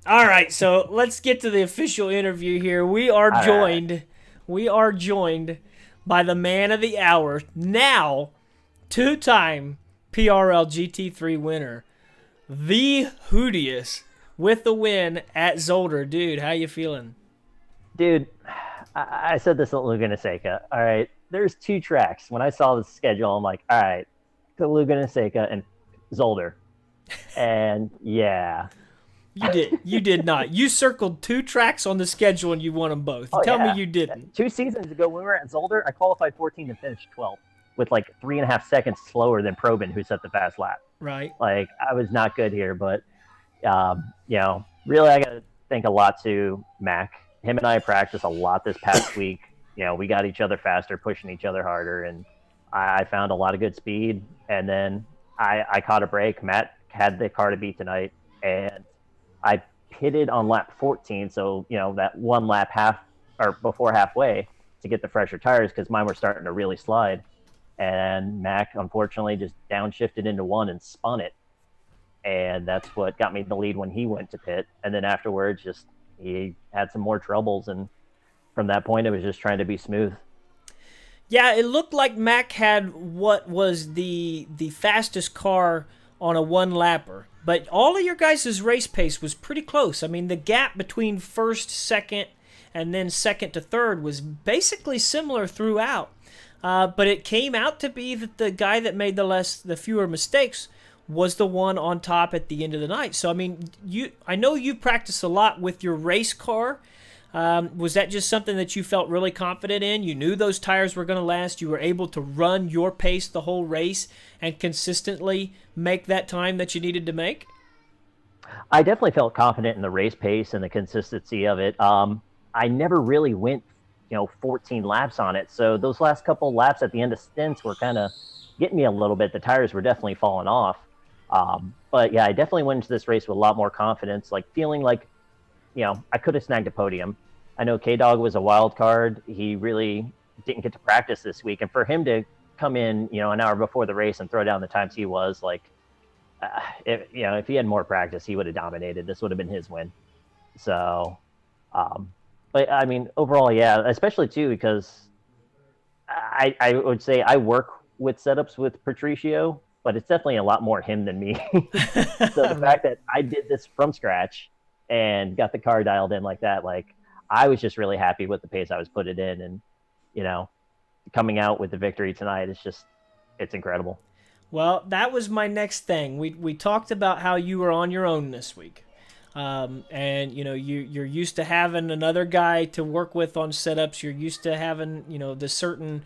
All right, so let's get to the official interview here. All right. We are joined by the man of the hour, now two-time PRL GT3 winner, the Hoodius, with the win at Zolder. Dude, how you feeling? Dude, I said this at Laguna Seca. All right. There's two tracks. When I saw the schedule, I'm like, all right, to Laguna Seca and Zolder. And yeah. You did not. You circled two tracks on the schedule and you won them both. Oh, Tell me yeah. you didn't. 2 seasons ago, when we were at Zolder, I qualified 14th and finished 12th with like 3.5 seconds slower than Probin, who set the fast lap. Right. Like, I was not good here, but, really, I got to thank a lot to Mac. Him and I practiced a lot this past week. We got each other faster, pushing each other harder, and I found a lot of good speed. And then I caught a break. Matt had the car to beat tonight, and I pitted on lap 14, so that one lap half or before halfway to get the fresher tires because mine were starting to really slide. And Mac unfortunately just downshifted into one and spun it, and that's what got me the lead when he went to pit. And then afterwards, just he had some more troubles, and from that point, it was just trying to be smooth. Yeah, it looked like Mac had what was the fastest car on a one lapper. But all of your guys' race pace was pretty close. I mean, the gap between first, second, and then second to third was basically similar throughout. But it came out to be that the guy that made the fewer mistakes was the one on top at the end of the night. So I mean, I know you practice a lot with your race car. Was that just something that you felt really confident in? You knew those tires were going to last. You were able to run your pace the whole race and consistently make that time that you needed to make? I definitely felt confident in the race pace and the consistency of it. I never really went, 14 laps on it. So those last couple laps at the end of stints were kind of getting me a little bit. The tires were definitely falling off. But yeah, I definitely went into this race with a lot more confidence, like feeling like, I could have snagged a podium. I know K Dog was a wild card. He really didn't get to practice this week. And for him to come in, an hour before the race and throw down the times he was, like, if he had more practice, he would have dominated. This would have been his win. So, but I mean, overall, yeah, especially too, because I would say I work with setups with Patricio, but it's definitely a lot more him than me. So the Right. fact that I did this from scratch and got the car dialed in like that, like I was just really happy with the pace I was putting in, and you know, coming out with the victory tonight is just it's incredible. Well, that was my next thing. We talked about how you were on your own this week. And you're used to having another guy to work with on setups. You're used to having this certain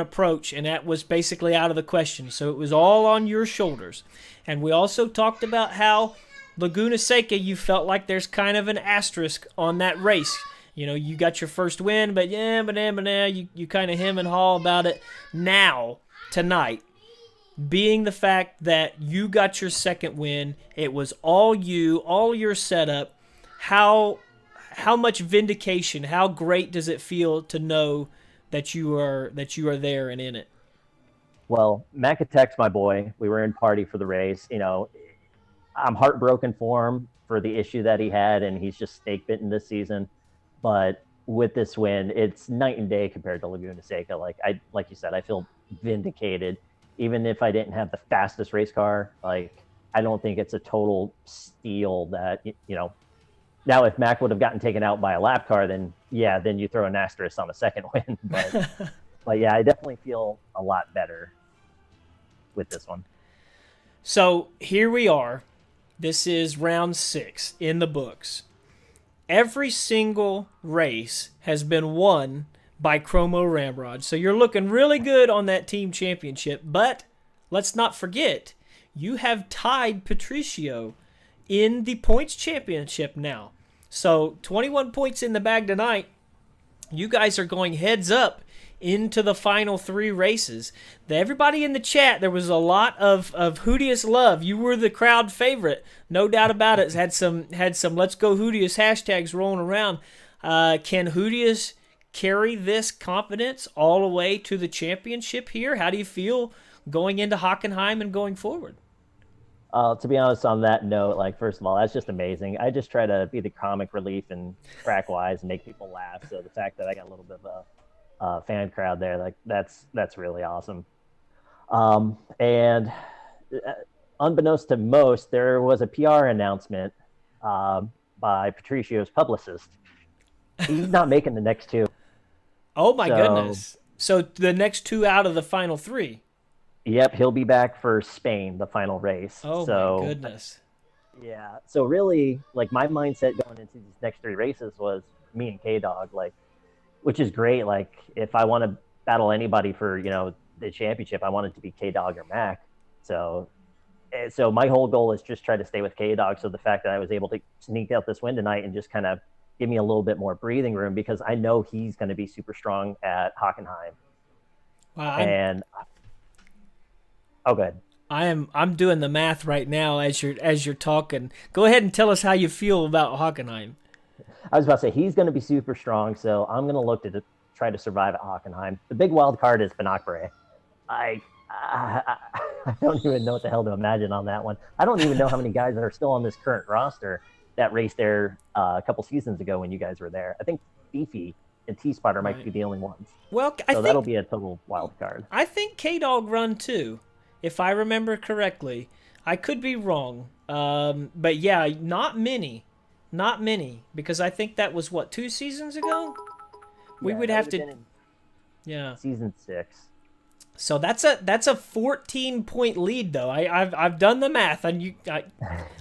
approach, and that was basically out of the question. So it was all on your shoulders. And we also talked about how Laguna Seca, you felt like there's kind of an asterisk on that race. You got your first win, but you kind of hem and haw about it. Now, tonight, being the fact that you got your second win, it was all you, all your setup. How much vindication? How great does it feel to know that you are there and in it? Well, Mac had text my boy. We were in party for the race. I'm heartbroken for him for the issue that he had, and he's just snake bitten this season. But with this win, it's night and day compared to Laguna Seca. Like you said, I feel vindicated. Even if I didn't have the fastest race car, like I don't think it's a total steal that Now, if Mac would have gotten taken out by a lap car, then yeah, then you throw an asterisk on the second win. But yeah, I definitely feel a lot better with this one. So here we are. This is round 6 in the books. Every single race has been won by Chromo Ramrod. So you're looking really good on that team championship. But let's not forget, you have tied Patricio in the points championship now. So 21 points in the bag tonight. You guys are going heads up into the final 3 races. Everybody in the chat, there was a lot of Hoodius love. You were the crowd favorite, no doubt about it. Had some Let's Go Hoodius hashtags rolling around. Can Hoodius carry this confidence all the way to the championship here? How do you feel going into Hockenheim and going forward? To be honest, on that note, like first of all, that's just amazing. I just try to be the comic relief and track wise and make people laugh. So the fact that I got a little bit of a fan crowd there, like that's really awesome. And unbeknownst to most, there was a PR announcement by Patricio's publicist. He's not making the next two. Oh my So, goodness. So the next two out of the final three. yep, he'll be back for Spain, the final race. Oh my So, goodness. yeah. So, really, like, my mindset going into these next three races was me and K Dog, like, which is great. Like, if I want to battle anybody for, the championship, I want it to be K Dog or Mac. So, so my whole goal is just try to stay with K Dog. So the fact that I was able to sneak out this win tonight and just kind of give me a little bit more breathing room because I know he's going to be super strong at Hockenheim. Wow, And oh, good. I'm doing the math right now as you're talking. Go ahead and tell us how you feel about Hockenheim. I was about to say he's going to be super strong, so I'm going to look to try to survive at Hockenheim. The big wild card is Benakbare. I, I I don't even know what the hell to imagine on that one. I don't even know how many guys that are still on this current roster that raced there a couple seasons ago when you guys were there. I think Beefy and T Spotter might Right. be the only ones. Well, So that'll be a total wild card. I think K Dog run too, if I remember correctly. I could be wrong, but yeah, not many, because I think that was what 2 seasons ago. We Yeah, would that have would to, have been in yeah. season 6. So that's a 14-point lead though. I've done the math, and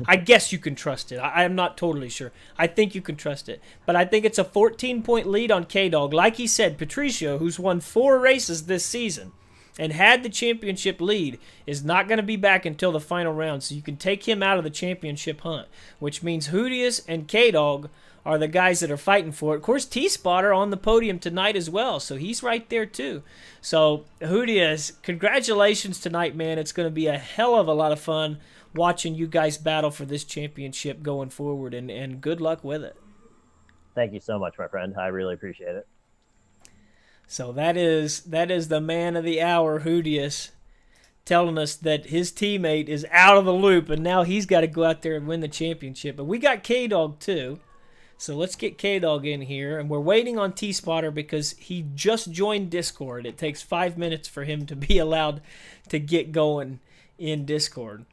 I guess you can trust it. I'm not totally sure. I think you can trust it, but I think it's a 14-point lead on K Dog. Like he said, Patricio, who's won 4 races this season and had the championship lead, is not going to be back until the final round. So you can take him out of the championship hunt, which means Hoodius and K Dog are the guys that are fighting for it. Of course, T-Spotter on the podium tonight as well, so he's right there too. So, Hoodius, congratulations tonight, man. It's going to be a hell of a lot of fun watching you guys battle for this championship going forward, and good luck with it. Thank you so much, my friend. I really appreciate it. So that is the man of the hour, Hoodius, telling us that his teammate is out of the loop, and now he's got to go out there and win the championship. But we got K-Dog too. So let's get K-Dog in here, and we're waiting on T-Spotter because he just joined Discord. It takes 5 minutes for him to be allowed to get going in Discord.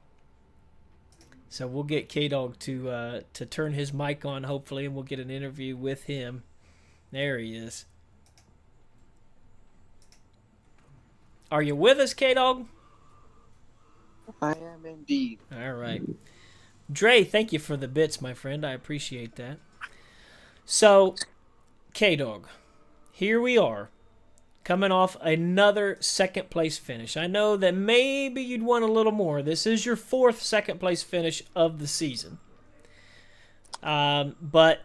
So we'll get K-Dog to turn his mic on, hopefully, and we'll get an interview with him. There he is. Are you with us, K-Dog? I am indeed. All right. Dre, thank you for the bits, my friend. I appreciate that. So, K-Dog, here we are, coming off another second place finish. I know that maybe you'd want a little more. This is your 4th second place finish of the season. But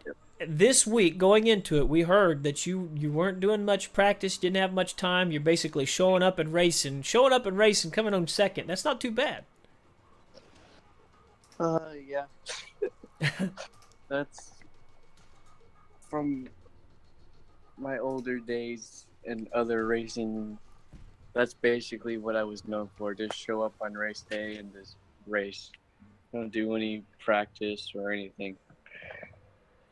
this week, going into it, we heard that you weren't doing much practice, didn't have much time. You're basically showing up and racing, coming home second. That's not too bad. Yeah. That's from my older days and other racing. That's basically what I was known for. Just show up on race day and just race. Don't do any practice or anything.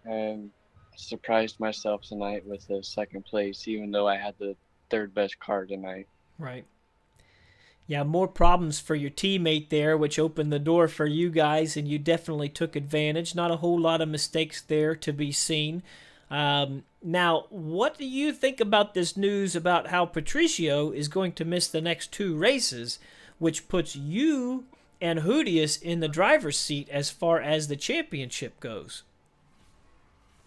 And surprised myself tonight with the second place, even though I had the 3rd best car tonight. Right. Yeah, more problems for your teammate there, which opened the door for you guys, and you definitely took advantage. Not a whole lot of mistakes there to be seen. Now, what do you think about this news about how Patricio is going to miss the next 2 races, which puts you and Hoodius in the driver's seat as far as the championship goes?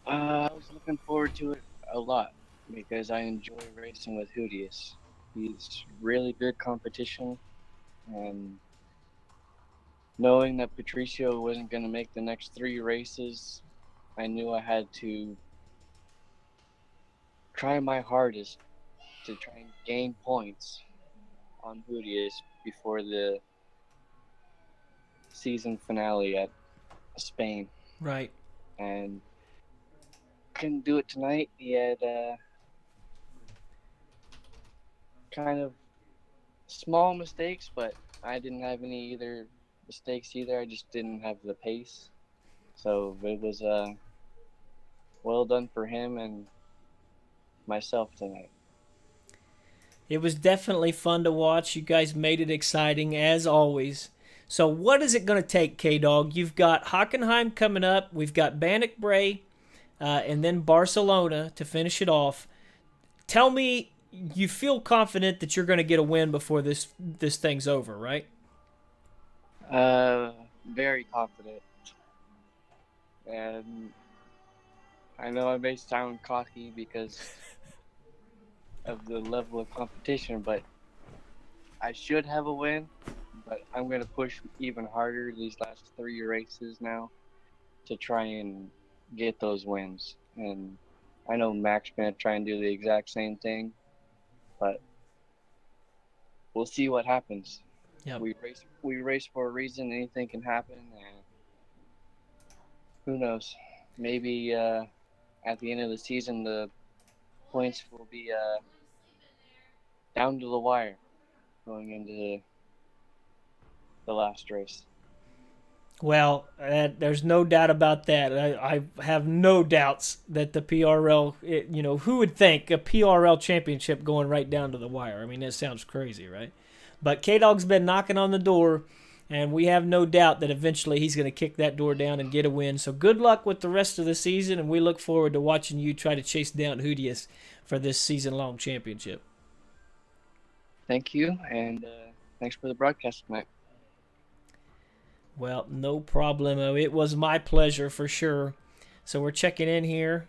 I was looking forward to it a lot because I enjoy racing with Hoodius. He's really good competition, and knowing that Patricio wasn't going to make the next 3 races, I knew I had to try my hardest to try and gain points on Hoodius before the season finale at Spain. Right. And couldn't do it tonight. He had kind of small mistakes, but I didn't have any either mistakes either. I just didn't have the pace. So it was well done for him and myself tonight. It was definitely fun to watch. You guys made it exciting as always. So what is it going to take, K-Dog? You've got Hockenheim coming up. We've got Bannock Bray, and then Barcelona to finish it off. Tell me you feel confident that you're going to get a win before this thing's over, right? Very confident. And I know I may sound cocky because of the level of competition, but I should have a win. But I'm going to push even harder these last 3 races now to try and get those wins. And I know Mac's going to try and do the exact same thing, but we'll see what happens. Yep. We race for a reason. Anything can happen, and who knows? Maybe at the end of the season, the points will be down to the wire going into the last race. Well, there's no doubt about that. I have no doubts that the PRL, who would think a PRL championship going right down to the wire? I mean, that sounds crazy, right? But K-Dog's been knocking on the door, and we have no doubt that eventually he's going to kick that door down and get a win. So good luck with the rest of the season, and we look forward to watching you try to chase down Hoodius for this season-long championship. Thank you, and thanks for the broadcast tonight. Well, no problemo. It was my pleasure for sure. So we're checking in here.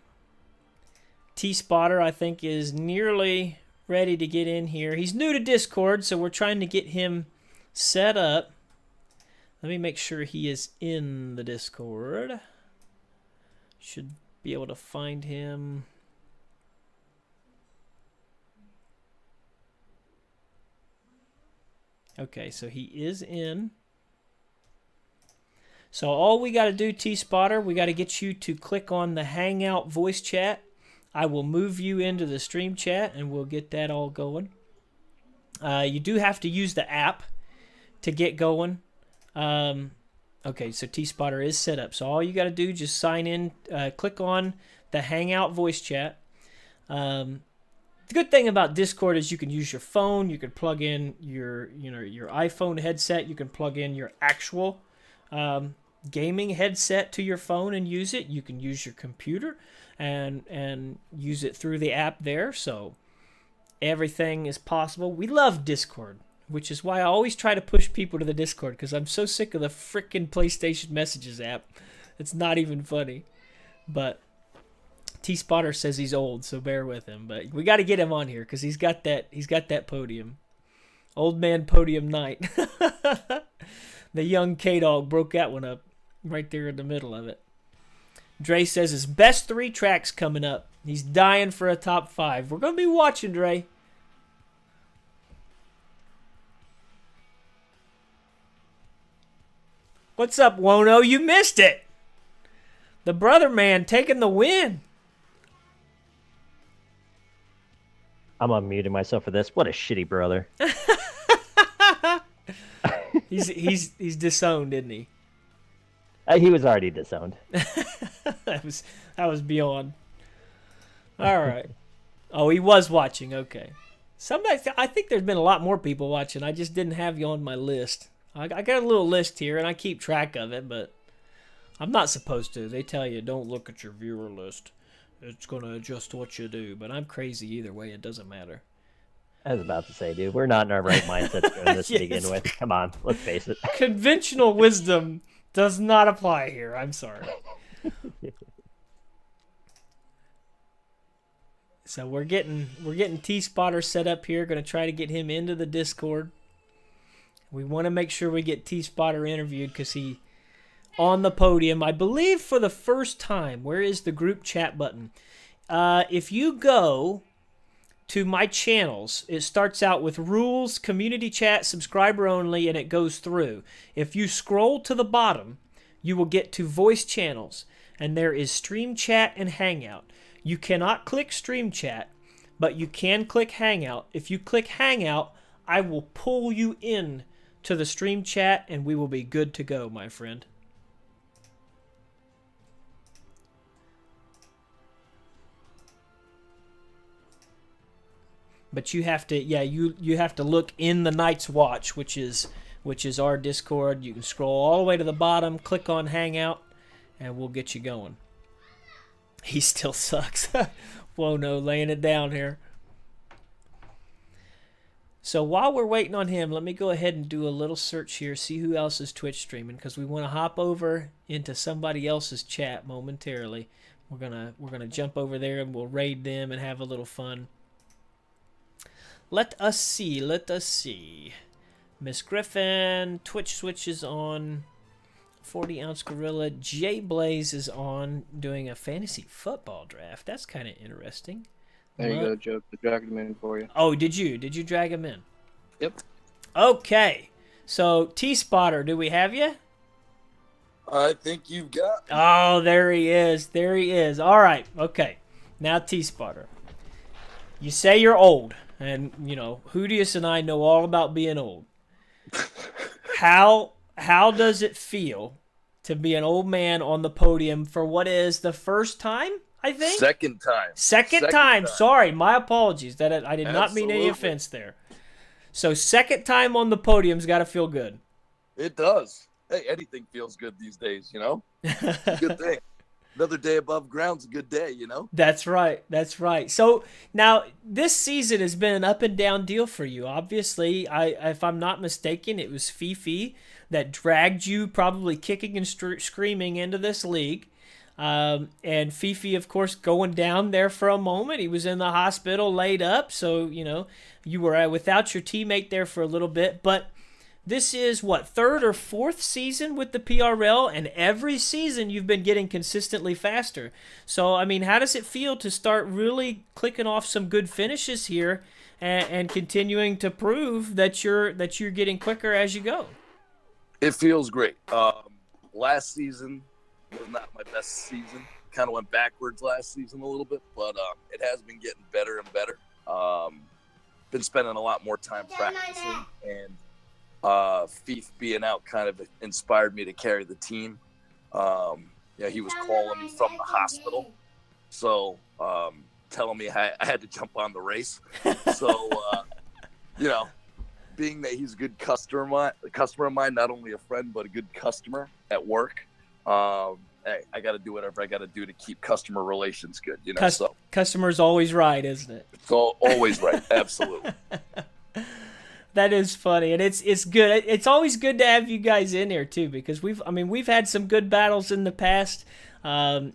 T-Spotter, I think, is nearly ready to get in here. He's new to Discord, so we're trying to get him set up. Let me make sure he is in the Discord. Should be able to find him. Okay, so he is in. So all we got to do, T-Spotter, we got to get you to click on the Hangout voice chat. I will move you into the stream chat, and we'll get that all going. You do have to use the app to get going. Okay, so T-Spotter is set up. So all you got to do, just sign in, click on the Hangout voice chat. The good thing about Discord is you can use your phone. You can plug in your iPhone headset. You can plug in your actual gaming headset to your phone and use it. You can use your computer and use it through the app there. So everything is possible. We love Discord, which is why I always try to push people to the Discord, because I'm so sick of the frickin' PlayStation Messages app. It's not even funny. But T-Spotter says he's old, so bear with him. But we got to get him on here because he's got that podium. Old man podium night. The young K-Dog broke that one up right there in the middle of it. Dre says his best 3 tracks coming up. He's dying for a top 5. We're going to be watching, Dre. What's up, Wono? You missed it. The brother man taking the win. I'm unmuting myself for this. What a shitty brother. He's disowned, isn't he? He was already disowned. that was beyond. All right. Oh, he was watching. Okay. I think there's been a lot more people watching. I just didn't have you on my list. I got a little list here, and I keep track of it, but I'm not supposed to. They tell you don't look at your viewer list. It's going to adjust what you do, but I'm crazy either way. It doesn't matter. I was about to say, dude, we're not in our right mindset doing this Yes. to begin with. Come on, let's face it. Conventional wisdom does not apply here. I'm sorry. So we're getting T-Spotter set up here. Going to try to get him into the Discord. We want to make sure we get T-Spotter interviewed because he on the podium, I believe, for the first time. Where is the group chat button? If you go to my channels, it starts out with rules, community chat, subscriber only, and it goes through. If you scroll to the bottom, you will get to voice channels, and there is stream chat and hangout. You cannot click stream chat, but you can click hangout. If you click hangout, I will pull you in to the stream chat, and we will be good to go, my friend. But you have to, you have to look in the Night's Watch, which is our Discord. You can scroll all the way to the bottom, click on Hangout, and we'll get you going. He still sucks. Whoa, no, laying it down here. So while we're waiting on him, let me go ahead and do a little search here, see who else is Twitch streaming, because we want to hop over into somebody else's chat momentarily. We're gonna jump over there and we'll raid them and have a little fun. Let us see. Miss Griffin, Twitch Switch is on. 40-ounce Gorilla. Jay Blaze is on doing a fantasy football draft. That's kind of interesting. There you go, Joe. I dragged him in for you. Oh, did you? Did you drag him in? Yep. Okay. So, T-Spotter, do we have you? I think you've got. Oh, there he is. There he is. All right. Okay. Now, T-Spotter. You say you're old. And, Hoodius and I know all about being old. How does it feel to be an old man on the podium for what is the first time, I think? Second time. Second time. Sorry, my apologies. That I did not mean any offense there. So second time on the podium's got to feel good. It does. Hey, anything feels good these days, It's a good thing. Another day above ground's a good day, That's right. That's right. So now this season has been an up and down deal for you. Obviously, if I'm not mistaken, it was Fifi that dragged you probably kicking and screaming into this league. And Fifi, of course, going down there for a moment. He was in the hospital laid up. So, you were without your teammate there for a little bit. But this is, third or fourth season with the PRL, and every season you've been getting consistently faster. So, how does it feel to start really clicking off some good finishes here and continuing to prove that you're getting quicker as you go? It feels great. Last season was not my best season. Kind of went backwards last season a little bit, but it has been getting better and better. Been spending a lot more time practicing, and Fief being out kind of inspired me to carry the team. He was calling me from the hospital, so telling me I had to jump on the race. So, being that he's a good customer of mine, not only a friend but a good customer at work. Hey, I got to do whatever I got to do to keep customer relations good. Customer's always right, isn't it? It's always right, absolutely. That is funny, and it's good. It's always good to have you guys in here too, because we've had some good battles in the past, and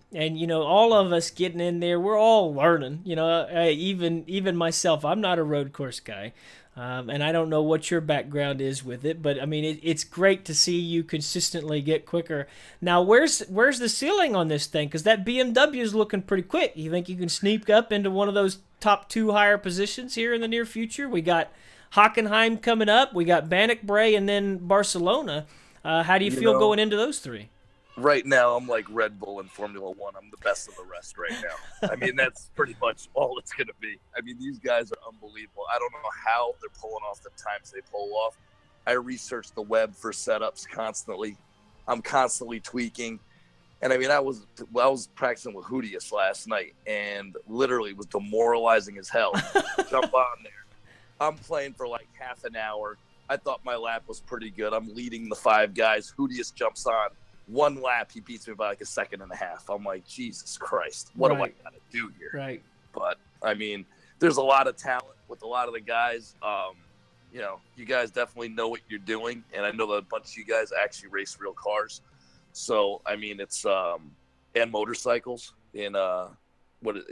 all of us getting in there, we're all learning. Even myself, I'm not a road course guy, and I don't know what your background is with it, but it's great to see you consistently get quicker. Now, where's the ceiling on this thing? Because that BMW is looking pretty quick. You think you can sneak up into one of those top 2 higher positions here in the near future? We got Hockenheim coming up. We got Bannock Bray and then Barcelona. How do you feel going into those 3? Right now, I'm like Red Bull in Formula One. I'm the best of the rest right now. That's pretty much all it's going to be. These guys are unbelievable. I don't know how they're pulling off the times they pull off. I research the web for setups constantly. I'm constantly tweaking. And I was practicing with Hoodius last night and literally was demoralizing as hell. Jump on there. I'm playing for like half an hour. I thought my lap was pretty good. I'm leading the 5 guys. Hoodius jumps on. 1 lap, he beats me by like a second and a half. I'm like, Jesus Christ, what do I got to do here? Right. But, there's a lot of talent with a lot of the guys. You guys definitely know what you're doing. And I know that a bunch of you guys actually race real cars. So, it's and motorcycles. And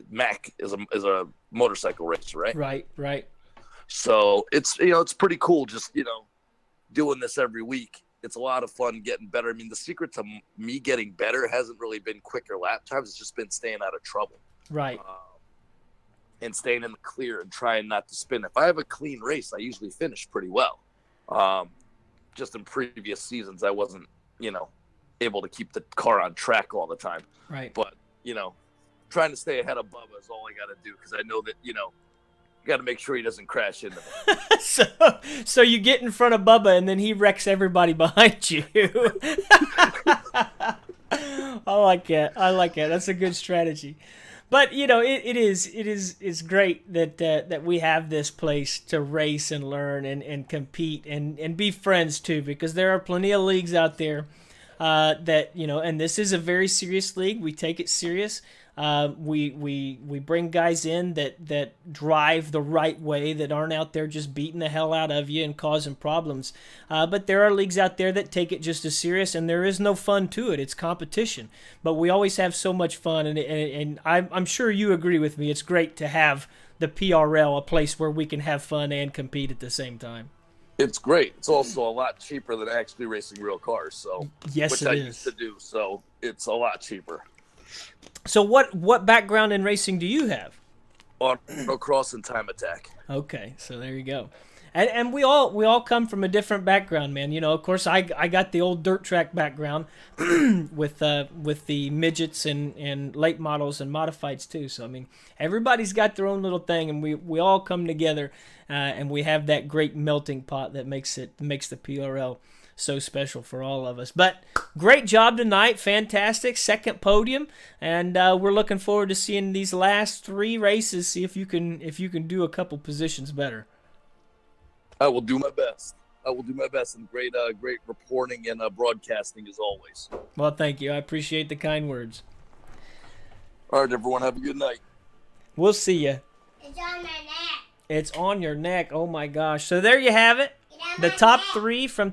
Mac is a motorcycle racer, right? Right. So it's pretty cool just, doing this every week. It's a lot of fun getting better. The secret to me getting better hasn't really been quicker lap times. It's just been staying out of trouble. Right. And staying in the clear and trying not to spin. If I have a clean race, I usually finish pretty well. Just in previous seasons, I wasn't, able to keep the car on track all the time. Right. But, trying to stay ahead of Bubba is all I got to do because I know that, got to make sure he doesn't crash into me. So you get in front of Bubba, and then he wrecks everybody behind you. I like that. That's a good strategy. But it's great that we have this place to race and learn and compete and be friends too, because there are plenty of leagues out there that and this is a very serious league. We take it serious. We bring guys in that drive the right way, that aren't out there just beating the hell out of you and causing problems. But there are leagues out there that take it just as serious, and there is no fun to it. It's competition. But we always have so much fun, and I'm sure you agree with me. It's great to have the PRL, a place where we can have fun and compete at the same time. It's great. It's also a lot cheaper than actually racing real cars. So yes, which it I is. used to do. So it's a lot cheaper. So what background in racing do you have? Autocross and time attack. Okay, so there you go. And we all come from a different background, man. Of course, I got the old dirt track background with the midgets and late models and modifieds too. So I mean, everybody's got their own little thing, and we all come together, and we have that great melting pot that makes the PRL so special for all of us. But great job tonight, fantastic second podium, and we're looking forward to seeing these last 3 races. See if you can do a couple positions better. I will do my best. And great reporting and broadcasting as always. Well, thank you. I appreciate the kind words. All right, everyone, have a good night. We'll see you. It's on my neck. It's on your neck. Oh my gosh. So there you have it. It's on The my top neck. 3 from